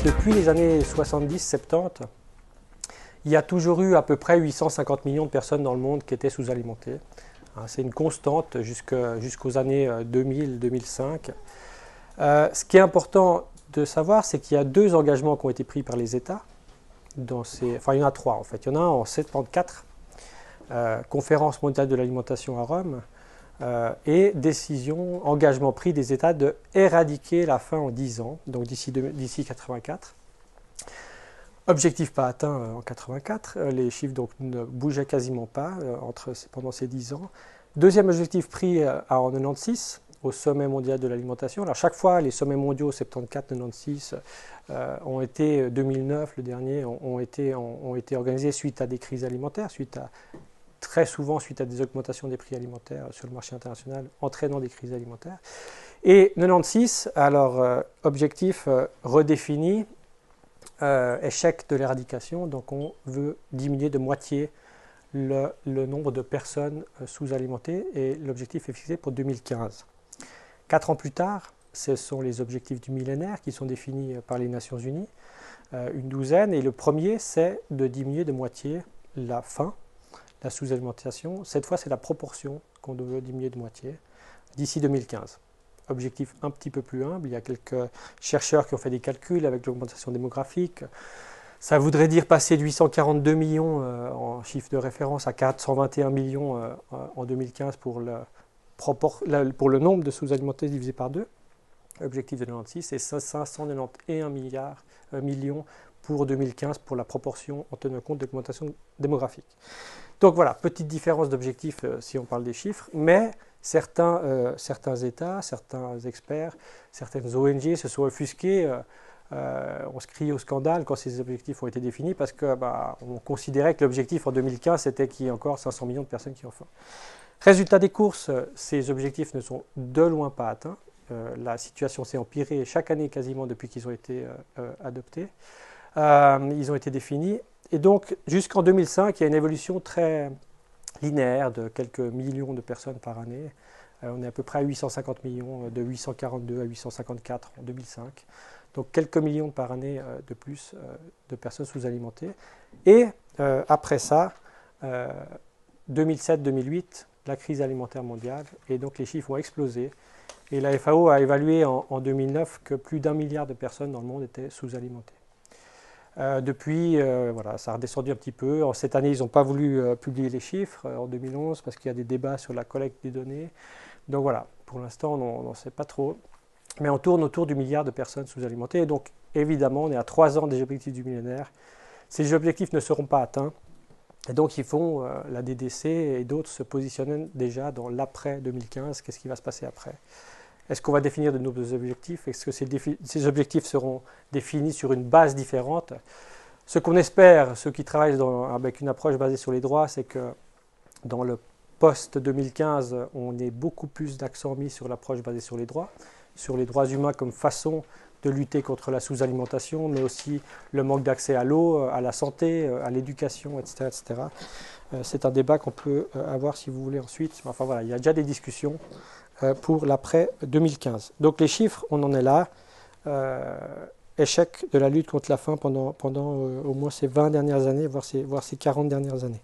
Depuis les années 70-70, il y a toujours eu à peu près 850 millions de personnes dans le monde qui étaient sous-alimentées. C'est une constante jusqu'aux années 2000-2005. Ce qui est important de savoir, c'est qu'il y a deux engagements qui ont été pris par les États. Enfin, il y en a trois en fait. Il y en a un en 74, Conférence mondiale de l'alimentation à Rome, et décision, engagement pris des États de éradiquer la faim en 10 ans, donc d'ici 1984. Objectif pas atteint en 84, les chiffres donc ne bougeaient quasiment pas pendant ces 10 ans. Deuxième objectif pris en 96, au sommet mondial de l'alimentation. Alors chaque fois, les sommets mondiaux 74, 96 ont été, 2009 le dernier, ont été organisés suite à des crises alimentaires, très souvent suite à des augmentations des prix alimentaires sur le marché international, entraînant des crises alimentaires. Et 96, alors objectif redéfini, échec de l'éradication, donc on veut diminuer de moitié le nombre de personnes sous-alimentées et l'objectif est fixé pour 2015. 4 ans plus tard, ce sont les objectifs du millénaire qui sont définis par les Nations Unies, une douzaine, et le premier c'est de diminuer de moitié la faim, la sous-alimentation. Cette fois c'est la proportion qu'on veut diminuer de moitié d'ici 2015. Objectif un petit peu plus humble, il y a quelques chercheurs qui ont fait des calculs avec l'augmentation démographique. Ça voudrait dire passer de 842 millions en chiffre de référence à 421 millions en 2015 pour le nombre de sous-alimentés divisé par 2, objectif de 96, et 591 millions pour 2015 pour la proportion en tenant compte de l'augmentation démographique. Donc voilà, petite différence d'objectif si on parle des chiffres, mais certains États, certains experts, certaines ONG se sont offusqués. On se criait au scandale quand ces objectifs ont été définis parce qu'on considérait que l'objectif en 2015 c'était qu'il y ait encore 500 millions de personnes qui ont faim. Résultat des courses, ces objectifs ne sont de loin pas atteints. La situation s'est empirée chaque année quasiment depuis qu'ils ont été adoptés. Ils ont été définis. Et donc, jusqu'en 2005, il y a une évolution très linéaire de quelques millions de personnes par année. On est à peu près à 850 millions, de 842 à 854 en 2005. Donc, quelques millions par année de plus de personnes sous-alimentées. Et après ça, 2007-2008, la crise alimentaire mondiale, et donc les chiffres ont explosé. Et la FAO a évalué en 2009 que plus d'1 milliard de personnes dans le monde étaient sous-alimentées. Depuis, voilà, ça a redescendu un petit peu. Cette année, ils n'ont pas voulu publier les chiffres en 2011 parce qu'il y a des débats sur la collecte des données. Donc voilà, pour l'instant, on n'en sait pas trop. Mais on tourne autour du milliard de personnes sous-alimentées. Et donc, évidemment, on est à 3 ans des objectifs du millénaire. Ces objectifs ne seront pas atteints. Et donc, ils font, la DDC et d'autres se positionnent déjà dans l'après 2015. Qu'est-ce qui va se passer après ? Est-ce qu'on va définir de nouveaux objectifs? Est-ce que ces objectifs seront définis sur une base différente? Ce qu'on espère, ceux qui travaillent avec une approche basée sur les droits, c'est que dans le post-2015, on ait beaucoup plus d'accent mis sur l'approche basée sur les droits humains comme façon de lutter contre la sous-alimentation, mais aussi le manque d'accès à l'eau, à la santé, à l'éducation, etc., etc. C'est un débat qu'on peut avoir si vous voulez ensuite. Enfin voilà, il y a déjà des discussions pour l'après 2015. Donc les chiffres, on en est là. Échec de la lutte contre la faim pendant au moins ces 20 dernières années, voire ces 40 dernières années.